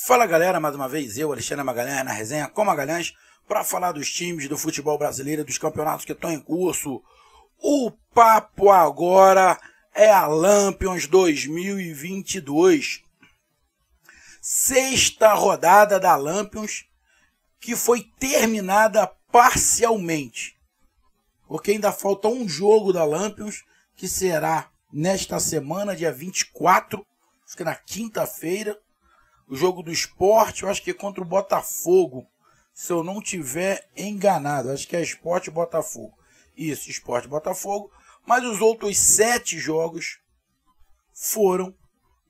Fala galera, mais uma vez eu, Alexandre Magalhães, na resenha com Magalhães, para falar dos times do futebol brasileiro, dos campeonatos que estão em curso. O papo agora é a Lampions 2022. Sexta rodada da Lampions, que foi terminada parcialmente, porque ainda falta um jogo da Lampions, que será nesta semana, dia 24, acho que na quinta-feira. O jogo do Sport, eu acho que é contra o Botafogo, se eu não tiver enganado. Acho que é Sport Botafogo. Isso, Sport Botafogo. Mas os outros 7 jogos foram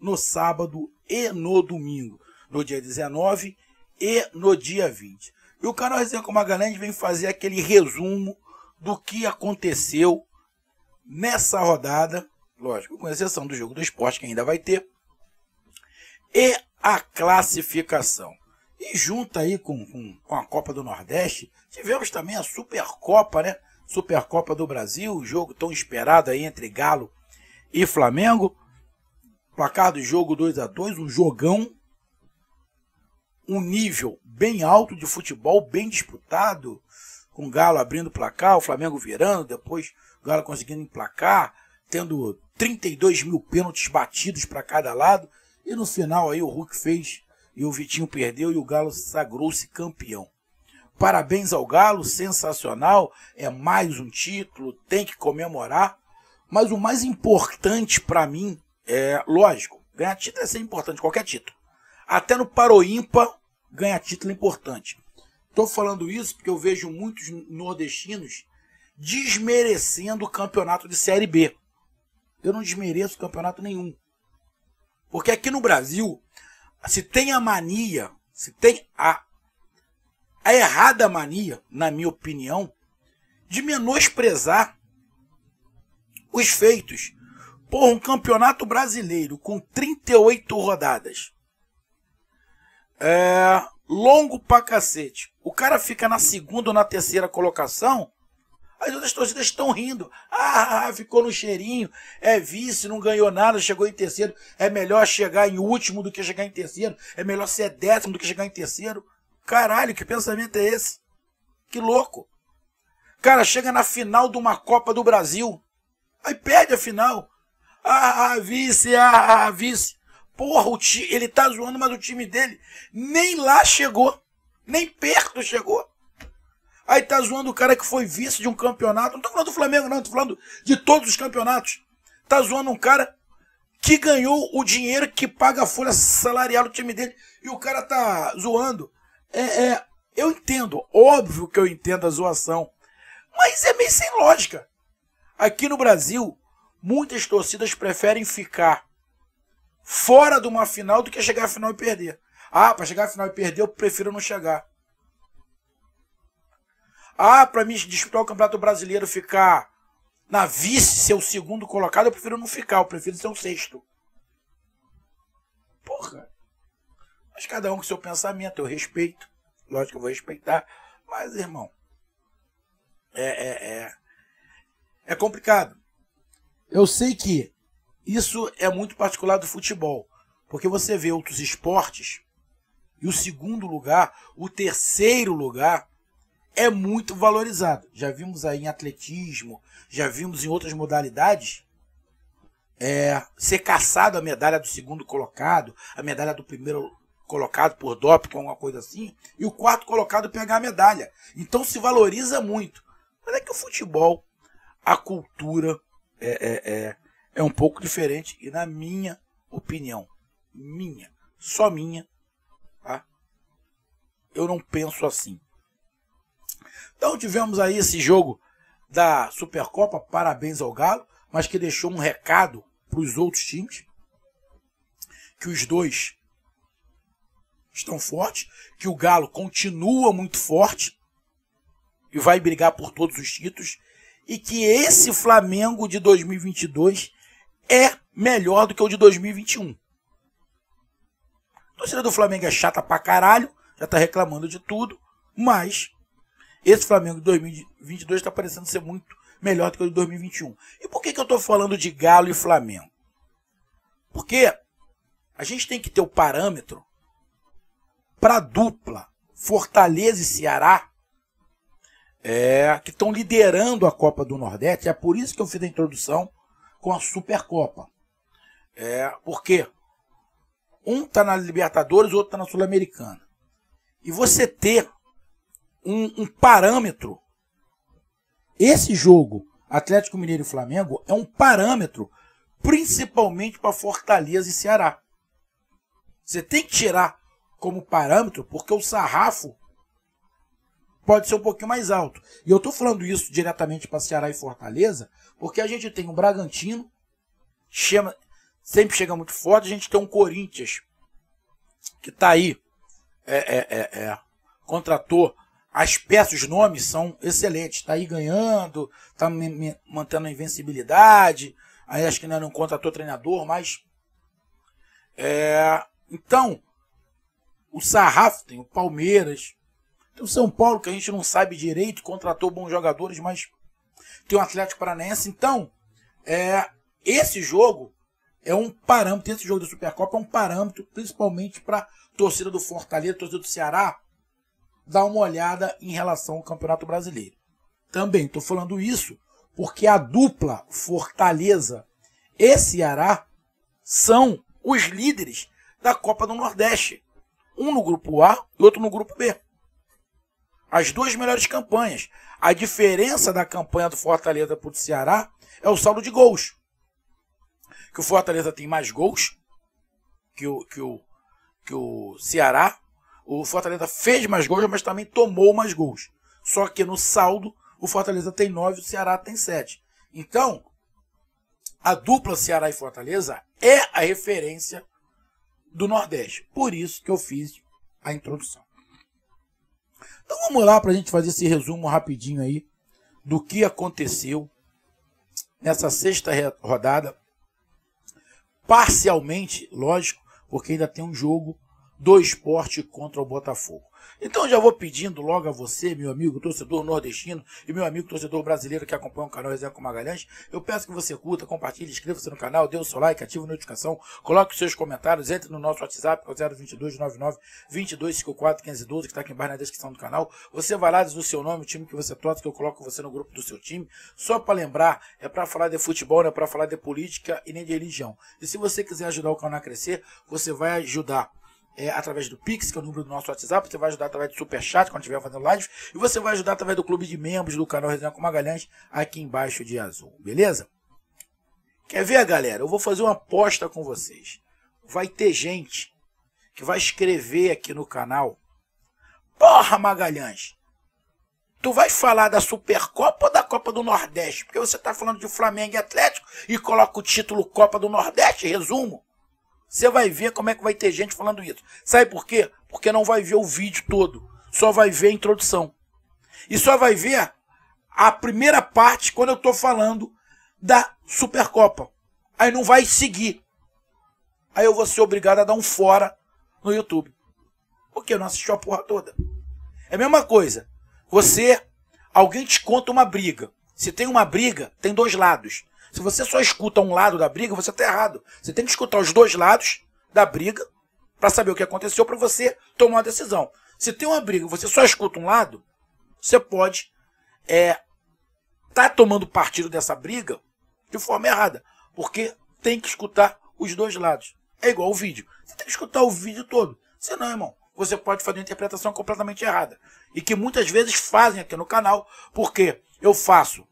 no sábado e no domingo. No dia 19 e no dia 20. E o canal Resenha com Magalhães vem fazer aquele resumo do que aconteceu nessa rodada. Lógico, com exceção do jogo do Sport, que ainda vai ter. E a classificação. E junto aí com a Copa do Nordeste, tivemos também a Supercopa, né? Supercopa do Brasil, o jogo tão esperado aí entre Galo e Flamengo. Placar do jogo 2-2, um jogão, um nível bem alto de futebol, bem disputado, com o Galo abrindo o placar, o Flamengo virando, depois o Galo conseguindo emplacar, tendo 32 mil pênaltis batidos para cada lado. E no final aí o Hulk fez e o Vitinho perdeu e o Galo sagrou-se campeão. Parabéns ao Galo, sensacional, é mais um título, tem que comemorar. Mas o mais importante para mim é, lógico, ganhar título é sempre importante, qualquer título. Até no Paroímpa, ganhar título é importante. Estou falando isso porque eu vejo muitos nordestinos desmerecendo o campeonato de Série B. Eu não desmereço campeonato nenhum. Porque aqui no Brasil, se tem a mania, se tem a errada mania, na minha opinião, de menosprezar os feitos. Por um campeonato brasileiro com 38 rodadas. Longo pra cacete. O cara fica na segunda ou na terceira colocação. As outras torcidas estão rindo. Ficou no cheirinho, é vice, não ganhou nada, chegou em terceiro. É melhor chegar em último do que chegar em terceiro. É melhor ser décimo do que chegar em terceiro. Caralho, que pensamento é esse? Que louco. Cara, chega na final de uma Copa do Brasil. Aí perde a final. Vice, vice. Porra, ele tá zoando, mas o time dele nem lá chegou. Nem perto chegou. Aí tá zoando o cara que foi vice de um campeonato. Não tô falando do Flamengo, não. Tô falando de todos os campeonatos. Tá zoando um cara que ganhou o dinheiro que paga a folha salarial do time dele. E o cara tá zoando. Eu entendo. Óbvio que eu entendo a zoação. Mas é meio sem lógica. Aqui no Brasil, muitas torcidas preferem ficar fora de uma final do que chegar à final e perder. Pra chegar à final e perder, eu prefiro não chegar. Para mim disputar o Campeonato Brasileiro, ficar na vice, ser o segundo colocado, eu prefiro não ficar, eu prefiro ser o sexto. Porra. Mas cada um com seu pensamento, eu respeito. Lógico que eu vou respeitar. Mas, irmão, é complicado. Eu sei que isso é muito particular do futebol. Porque você vê outros esportes, e o segundo lugar, o terceiro lugar, é muito valorizado. Já vimos aí em atletismo, já vimos em outras modalidades, ser caçado a medalha do segundo colocado, a medalha do primeiro colocado por doping, alguma coisa assim, e o quarto colocado pegar a medalha. Então se valoriza muito. Mas é que o futebol, a cultura é um pouco diferente, e na minha opinião, só minha, tá? Eu não penso assim. Então tivemos aí esse jogo da Supercopa, parabéns ao Galo, mas que deixou um recado para os outros times, que os dois estão fortes, que o Galo continua muito forte e vai brigar por todos os títulos, e que esse Flamengo de 2022 é melhor do que o de 2021. A torcida do Flamengo é chata pra caralho, já tá reclamando de tudo, mas esse Flamengo de 2022 está parecendo ser muito melhor do que o de 2021. E por que eu estou falando de Galo e Flamengo? Porque a gente tem que ter o parâmetro para a dupla Fortaleza e Ceará, que estão liderando a Copa do Nordeste. É por isso que eu fiz a introdução com a Supercopa. Porque um está na Libertadores, o outro está na Sul-Americana. E você ter um parâmetro. Esse jogo, Atlético Mineiro e Flamengo, é um parâmetro principalmente para Fortaleza e Ceará. Você tem que tirar como parâmetro, porque o sarrafo pode ser um pouquinho mais alto. E eu estou falando isso diretamente para Ceará e Fortaleza, porque a gente tem um Bragantino, sempre chega muito forte, a gente tem um Corinthians, que está aí, contratou as peças, os nomes são excelentes, está aí ganhando, está mantendo a invencibilidade, aí acho que não contratou treinador, mas... Então, o sarrafo tem o Palmeiras, tem o São Paulo, que a gente não sabe direito, contratou bons jogadores, mas tem o Atlético Paranaense. Então, esse jogo é um parâmetro, esse jogo da Supercopa é um parâmetro, principalmente para a torcida do Fortaleza, torcida do Ceará, dar uma olhada em relação ao Campeonato Brasileiro. Também estou falando isso porque a dupla Fortaleza e Ceará são os líderes da Copa do Nordeste. Um no grupo A e outro no grupo B. As duas melhores campanhas. A diferença da campanha do Fortaleza para o Ceará é o saldo de gols. Que o Fortaleza tem mais gols que o Ceará. O Fortaleza fez mais gols, mas também tomou mais gols. Só que no saldo, o Fortaleza tem 9 e o Ceará tem 7. Então, a dupla Ceará e Fortaleza é a referência do Nordeste. Por isso que eu fiz a introdução. Então vamos lá para a gente fazer esse resumo rapidinho aí do que aconteceu nessa sexta rodada. Parcialmente, lógico, porque ainda tem um jogo do Sport contra o Botafogo. Então já vou pedindo logo a você, meu amigo torcedor nordestino e meu amigo torcedor brasileiro que acompanha o canal Resenha com Magalhães, eu peço que você curta, compartilhe, inscreva-se no canal, dê o seu like, ative a notificação, coloque os seus comentários, entre no nosso WhatsApp, que é o 022 99 2254 1512, que está aqui embaixo na descrição do canal. Você vai lá, diz o seu nome, o time que você torce, que eu coloco você no grupo do seu time. Só para lembrar, é para falar de futebol, não é para falar de política e nem de religião. E se você quiser ajudar o canal a crescer, você vai ajudar através do Pix, que é o número do nosso WhatsApp, você vai ajudar através do Superchat, quando estiver fazendo live, e você vai ajudar através do clube de membros do canal Resenha com Magalhães, aqui embaixo de azul, beleza? Quer ver, galera? Eu vou fazer uma aposta com vocês. Vai ter gente que vai escrever aqui no canal: porra, Magalhães, tu vai falar da Supercopa ou da Copa do Nordeste? Porque você tá falando de Flamengo e Atlético e coloca o título Copa do Nordeste, resumo. Você vai ver como é que vai ter gente falando isso. Sabe por quê? Porque não vai ver o vídeo todo. Só vai ver a introdução. E só vai ver a primeira parte quando eu estou falando da Supercopa. Aí não vai seguir. Aí eu vou ser obrigado a dar um fora no YouTube. Porque eu não assisti a porra toda. É a mesma coisa. Alguém te conta uma briga. Se tem uma briga, tem dois lados. Se você só escuta um lado da briga, você está errado. Você tem que escutar os dois lados da briga para saber o que aconteceu, para você tomar uma decisão. Se tem uma briga e você só escuta um lado, você pode tá tomando partido dessa briga de forma errada. Porque tem que escutar os dois lados. É igual o vídeo. Você tem que escutar o vídeo todo. Senão, irmão, você pode fazer uma interpretação completamente errada. E que muitas vezes fazem aqui no canal, porque eu faço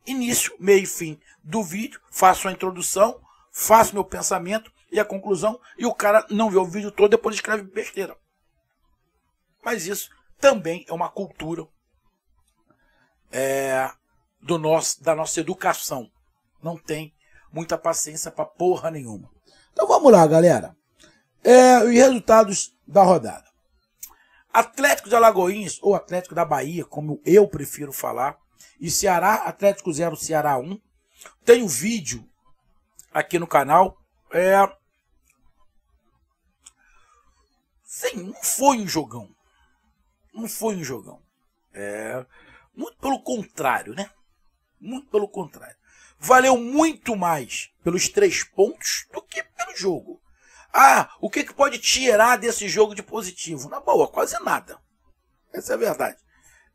início, meio e fim do vídeo, faço a introdução, faço meu pensamento e a conclusão, e o cara não vê o vídeo todo, depois escreve besteira. Mas isso também é uma cultura da nossa educação. Não tem muita paciência para porra nenhuma. Então vamos lá, galera. Os resultados da rodada. Atlético de Alagoinhas, ou Atlético da Bahia, como eu prefiro falar, e Ceará, Atlético 0, Ceará 1. Tem um vídeo aqui no canal. Sim, não foi um jogão. Não foi um jogão. Muito pelo contrário, né? Muito pelo contrário. Valeu muito mais pelos 3 pontos do que pelo jogo. Ah, o que pode tirar desse jogo de positivo? Na boa, quase nada. Essa é a verdade.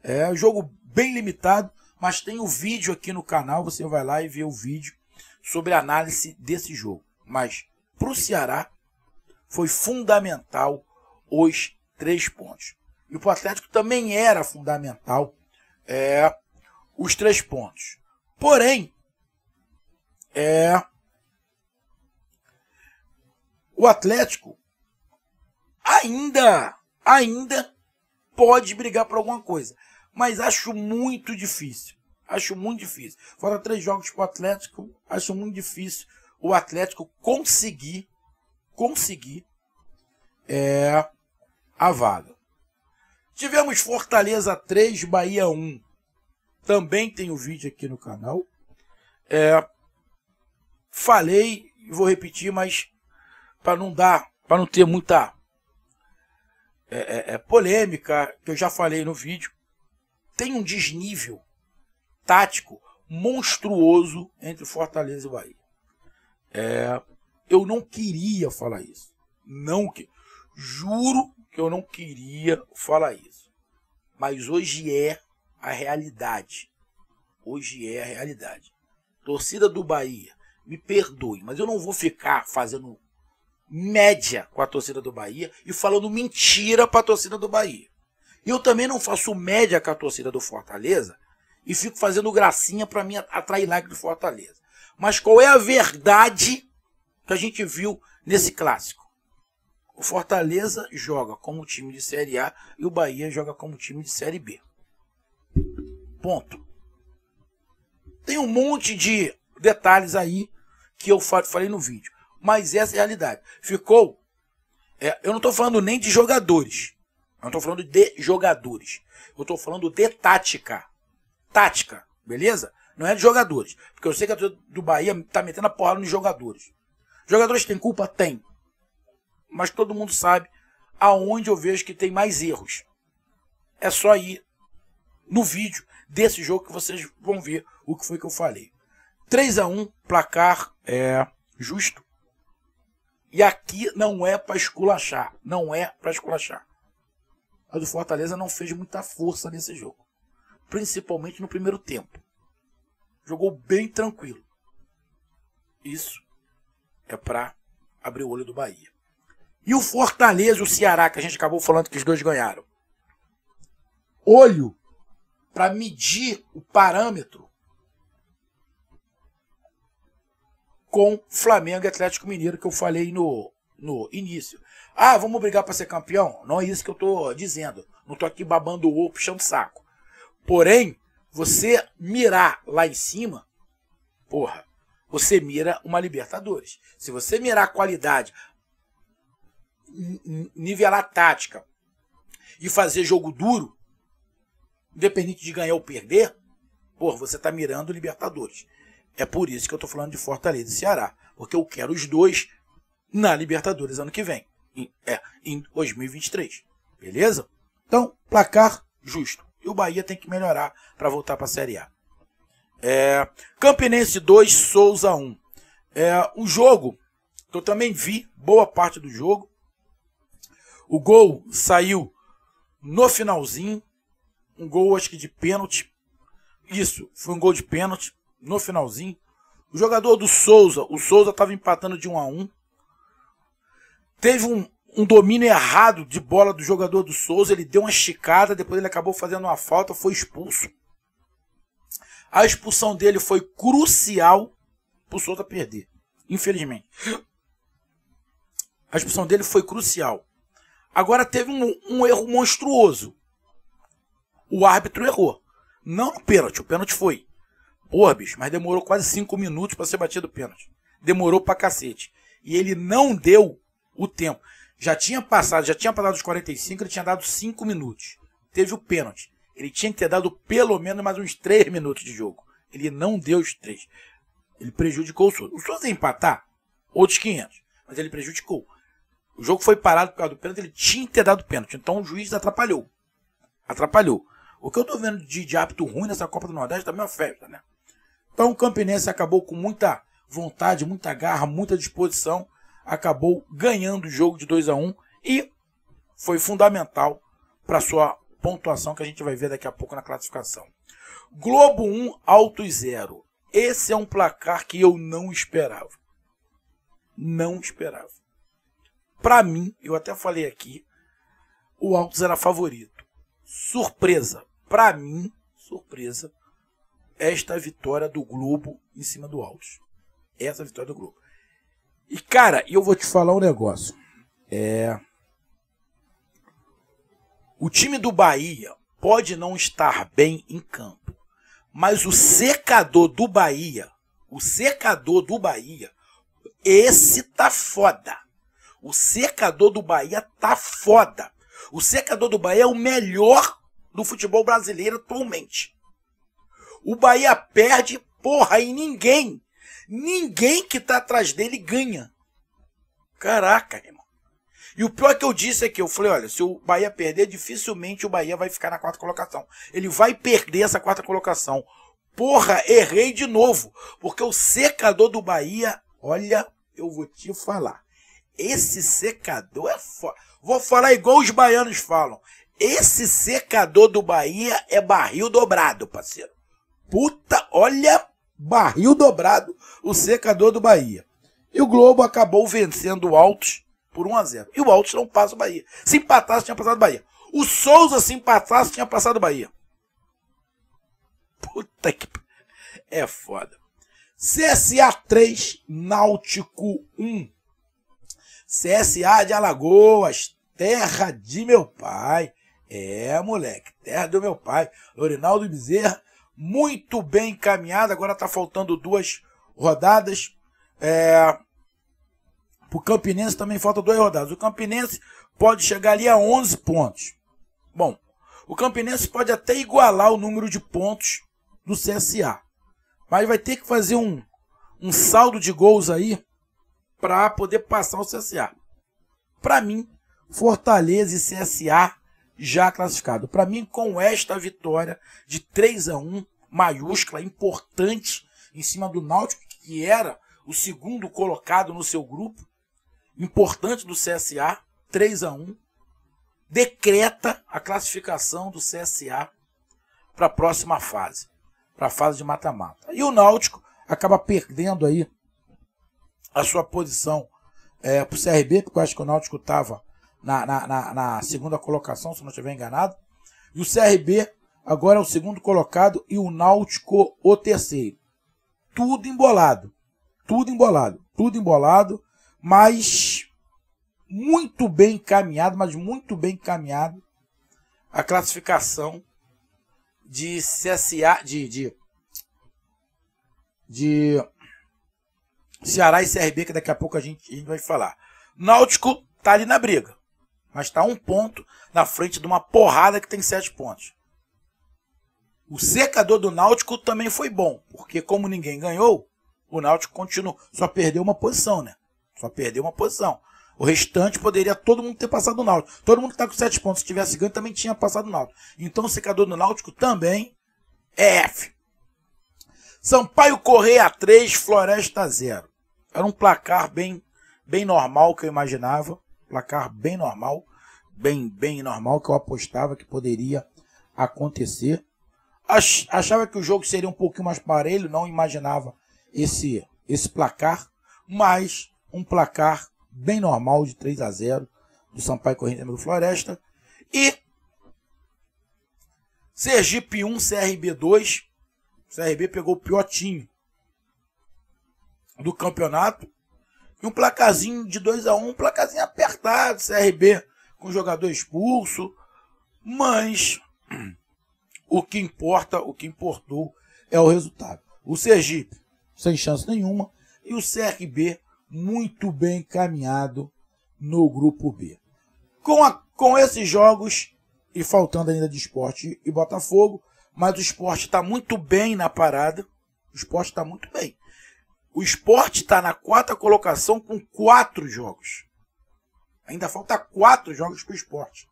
É um jogo bem limitado, mas tem o vídeo aqui no canal, você vai lá e vê o vídeo sobre a análise desse jogo. Mas para o Ceará foi fundamental os 3 pontos. E para o Atlético também era fundamental os 3 pontos. Porém, o Atlético ainda pode brigar por alguma coisa. Mas acho muito difícil. Acho muito difícil. Fora 3 jogos para o Atlético, acho muito difícil o Atlético conseguir a vaga. Tivemos Fortaleza 3, Bahia 1. Também tem o vídeo aqui no canal. Falei e vou repetir, mas para não ter muita polêmica, que eu já falei no vídeo, tem um desnível tático monstruoso entre Fortaleza e Bahia. Eu não queria falar isso. Juro que eu não queria falar isso. Mas hoje é a realidade. Hoje é a realidade. Torcida do Bahia, me perdoe, mas eu não vou ficar fazendo média com a torcida do Bahia e falando mentira para a torcida do Bahia. E eu também não faço média com a torcida do Fortaleza e fico fazendo gracinha para mim atrair like do Fortaleza. Mas qual é a verdade que a gente viu nesse clássico? O Fortaleza joga como time de Série A e o Bahia joga como time de Série B. Ponto. Tem um monte de detalhes aí que eu falei no vídeo. Mas essa é a realidade. Ficou... eu não estou falando nem de jogadores. Eu não estou falando de jogadores. Eu estou falando de tática. Tática, beleza? Não é de jogadores. Porque eu sei que a torcida do Bahia está metendo a porrada nos jogadores. Jogadores têm culpa? Tem. Mas todo mundo sabe aonde eu vejo que tem mais erros. É só ir no vídeo desse jogo que vocês vão ver o que foi que eu falei. 3-1, placar justo. E aqui não é para esculachar. Não é para esculachar. A do Fortaleza não fez muita força nesse jogo. Principalmente no primeiro tempo. Jogou bem tranquilo. Isso é para abrir o olho do Bahia. E o Fortaleza e o Ceará, que a gente acabou falando que os dois ganharam. Olho para medir o parâmetro com Flamengo e Atlético Mineiro, que eu falei no início. Ah, vamos brigar para ser campeão? Não é isso que eu estou dizendo. Não estou aqui babando o ovo, puxando o saco. Porém, você mirar lá em cima, porra, você mira uma Libertadores. Se você mirar a qualidade, nivelar a tática e fazer jogo duro, independente de ganhar ou perder, porra, você está mirando Libertadores. É por isso que eu estou falando de Fortaleza e Ceará. Porque eu quero os dois na Libertadores ano que vem. Em 2023. Beleza? Então, placar justo. E o Bahia tem que melhorar para voltar para a Série A. Campinense 2, Souza 1. O jogo, que eu também vi, boa parte do jogo. O gol saiu no finalzinho. Um gol, acho que de pênalti. Isso, foi um gol de pênalti no finalzinho. O jogador do Souza, o Souza estava empatando de 1-1. Teve um domínio errado de bola do jogador do Souza. Ele deu uma esticada, depois ele acabou fazendo uma falta, foi expulso. A expulsão dele foi crucial para o Souza perder, infelizmente. A expulsão dele foi crucial. Agora teve um erro monstruoso. O árbitro errou. Não no pênalti, o pênalti foi. Porra, bicho, mas demorou quase 5 minutos para ser batido o pênalti. Demorou pra cacete. E ele não deu o tempo. Já tinha passado os 45, ele tinha dado 5 minutos. Teve o pênalti. Ele tinha que ter dado pelo menos mais uns 3 minutos de jogo. Ele não deu os 3. Ele prejudicou o Souza. O Souza ia empatar, outros 500. Mas ele prejudicou. O jogo foi parado por causa do pênalti, ele tinha que ter dado pênalti. Então o juiz atrapalhou. O que eu tô vendo de hábito ruim nessa Copa do Nordeste também é uma festa, né? Então o Campinense acabou com muita vontade, muita garra, muita disposição. acabou ganhando o jogo de 2-1 e foi fundamental para sua pontuação, que a gente vai ver daqui a pouco na classificação. Globo 1, Altos 0. Esse é um placar que eu não esperava. Não esperava. Para mim, eu até falei aqui, o Altos era favorito. Surpresa. Para mim, surpresa, esta vitória do Globo em cima do Altos. Essa vitória do Globo. E, cara, eu vou te falar um negócio. O time do Bahia pode não estar bem em campo, mas o secador do Bahia, esse tá foda. O secador do Bahia tá foda. O secador do Bahia é o melhor do futebol brasileiro atualmente. O Bahia perde, porra, e ninguém que tá atrás dele ganha. Caraca, irmão. E o pior que eu disse aqui, eu falei, olha, se o Bahia perder, dificilmente o Bahia vai ficar na quarta colocação. Ele vai perder essa quarta colocação. Porra, errei de novo. Porque o secador do Bahia, olha, eu vou te falar. Esse secador é foda. Vou falar igual os baianos falam. Esse secador do Bahia é barril dobrado, parceiro. Puta, olha, barril dobrado o secador do Bahia. E o Globo acabou vencendo o Altos por 1-0. E o Altos não passa o Bahia. Se empatasse, tinha passado o Bahia. O Souza, se empatasse, tinha passado o Bahia. Puta que... é foda. CSA 3, Náutico 1. CSA de Alagoas, terra de meu pai. Moleque, terra do meu pai. Lorinaldo Bezerra, muito bem encaminhado. Agora tá faltando 2 rodadas. Pro Campinense também falta 2 rodadas. O Campinense pode chegar ali a 11 pontos. Bom, o Campinense pode até igualar o número de pontos do CSA. Mas vai ter que fazer um saldo de gols aí para poder passar o CSA. Para mim, Fortaleza e CSA já classificado. Para mim, com esta vitória de 3-1, maiúscula, importante, em cima do Náutico, que era o segundo colocado no seu grupo, importante do CSA, 3-1, decreta a classificação do CSA para a próxima fase, para a fase de mata-mata. E o Náutico acaba perdendo aí a sua posição para o CRB, porque eu acho que o Náutico estava na segunda colocação, se não estiver enganado. E o CRB agora é o segundo colocado e o Náutico o terceiro. Tudo embolado. Tudo embolado. Tudo embolado, mas muito bem encaminhado, a classificação de CSA, de Ceará e CRB, que daqui a pouco a gente vai falar. Náutico tá ali na briga, mas tá 1 ponto na frente de uma porrada que tem 7 pontos. O secador do Náutico também foi bom, porque como ninguém ganhou, o Náutico continuou, só perdeu uma posição, né? Só perdeu uma posição. O restante poderia todo mundo ter passado o Náutico. Todo mundo que tá com 7 pontos, se tivesse ganho, também tinha passado o Náutico. Então o secador do Náutico também é F. Sampaio Correia 3, Floresta 0. Era um placar bem normal que eu imaginava. Placar bem normal. Bem normal que eu apostava que poderia acontecer. Achava que o jogo seria um pouquinho mais parelho. Não imaginava esse placar. Mas um placar bem normal de 3-0 do Sampaio Correia do Floresta. E Sergipe 1, CRB 2. O CRB pegou o piotinho do campeonato. E um placarzinho de 2-1, um placarzinho apertado. CRB com o jogador expulso. Mas o que importou é o resultado. O Sergipe sem chance nenhuma. E o CRB muito bem encaminhado no grupo B. Com esses jogos, e faltando ainda de Sport e Botafogo, mas o Sport está muito bem na parada. O Sport está muito bem. O Sport está na 4ª colocação com 4 jogos. Ainda falta 4 jogos para o Sport.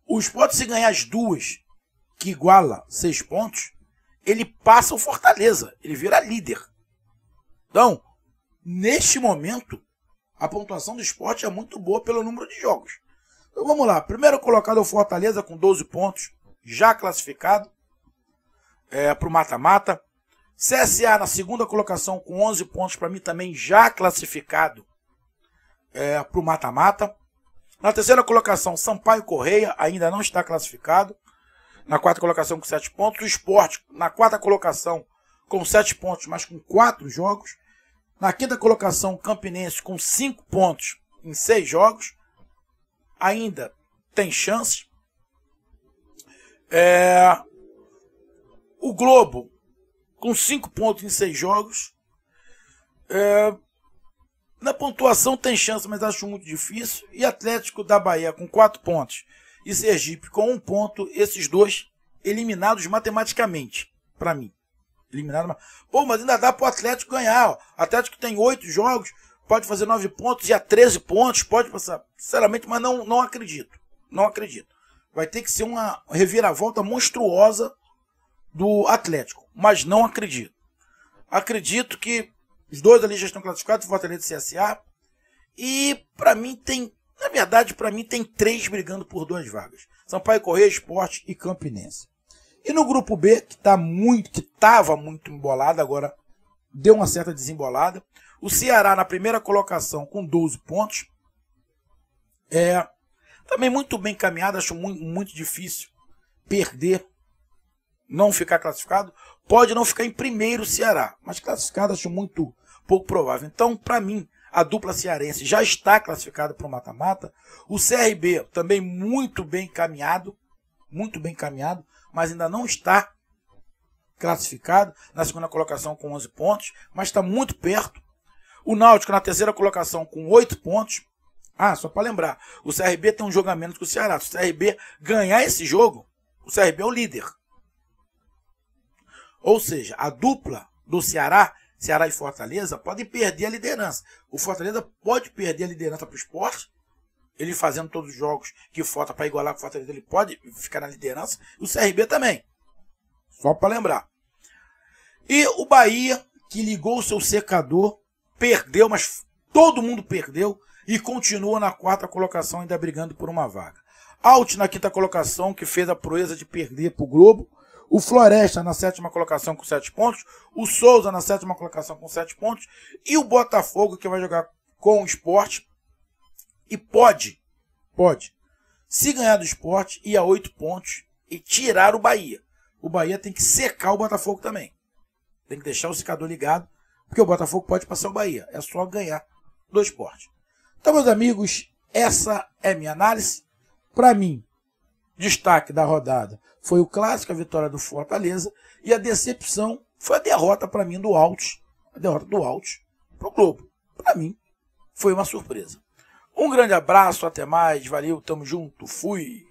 O Sport, se ganhar as 2, que iguala 6 pontos, ele passa o Fortaleza. Ele vira líder. Então, neste momento, a pontuação do Sport é muito boa pelo número de jogos. Então vamos lá. Primeiro colocado é o Fortaleza com 12 pontos, já classificado para o mata-mata. CSA na segunda colocação com 11 pontos, para mim também já classificado para o mata-mata. Na terceira colocação, Sampaio Correia, ainda não está classificado. Na quarta colocação com 7 pontos. O Sport na quarta colocação com 7 pontos, mas com 4 jogos. Na quinta colocação, Campinense com 5 pontos em 6 jogos. Ainda tem chance. O Globo com 5 pontos em 6 jogos. Na pontuação tem chance, mas acho muito difícil. E Atlético da Bahia com 4 pontos. E Sergipe com 1 ponto. Esses dois eliminados matematicamente, para mim. Eliminado. Pô, mas ainda dá para o Atlético ganhar. Ó. O Atlético tem 8 jogos, pode fazer 9 pontos e a 13 pontos, pode passar. Sinceramente, mas não acredito. Não acredito. Vai ter que ser uma reviravolta monstruosa do Atlético, mas não acredito. Acredito que os dois ali já estão classificados, Fortaleza e CSA. E para mim tem, na verdade, para mim tem 3 brigando por 2 vagas. Sampaio Correia, Sport e Campinense. E no grupo B, que estava muito embolado, agora deu uma certa desembolada. O Ceará na primeira colocação com 12 pontos. Também muito bem encaminhado, acho muito difícil perder, não ficar classificado. Pode não ficar em primeiro o Ceará, mas classificado acho muito pouco provável. Então, para mim, a dupla cearense já está classificada para o mata-mata. O CRB também muito bem encaminhado, mas ainda não está classificado na segunda colocação com 11 pontos, mas está muito perto. O Náutico na terceira colocação com 8 pontos. Só para lembrar, o CRB tem um jogo a menos que o Ceará. Se o CRB ganhar esse jogo, o CRB é o líder. Ou seja, a dupla do Ceará e Fortaleza podem perder a liderança. O Fortaleza pode perder a liderança para o Sport, ele fazendo todos os jogos que falta para igualar com o Fortaleza, ele pode ficar na liderança. E o CRB também. Só para lembrar. E o Bahia, que ligou o seu secador, perdeu, mas todo mundo perdeu e continua na quarta colocação, ainda brigando por uma vaga. Alt na quinta colocação, que fez a proeza de perder para o Globo. O Floresta na sétima colocação com 7 pontos. O Souza na sétima colocação com 7 pontos. E o Botafogo, que vai jogar com o Sport. E pode, se ganhar do Sport, ir a 8 pontos e tirar o Bahia. O Bahia tem que secar o Botafogo também. Tem que deixar o secador ligado, porque o Botafogo pode passar o Bahia. É só ganhar do Sport. Então, meus amigos, essa é minha análise. Para mim, destaque da rodada foi o clássico, a vitória do Fortaleza. E a decepção foi a derrota, para mim, do Alt. A derrota do Alt para o Globo. Para mim, foi uma surpresa. Um grande abraço, até mais, valeu, tamo junto, fui!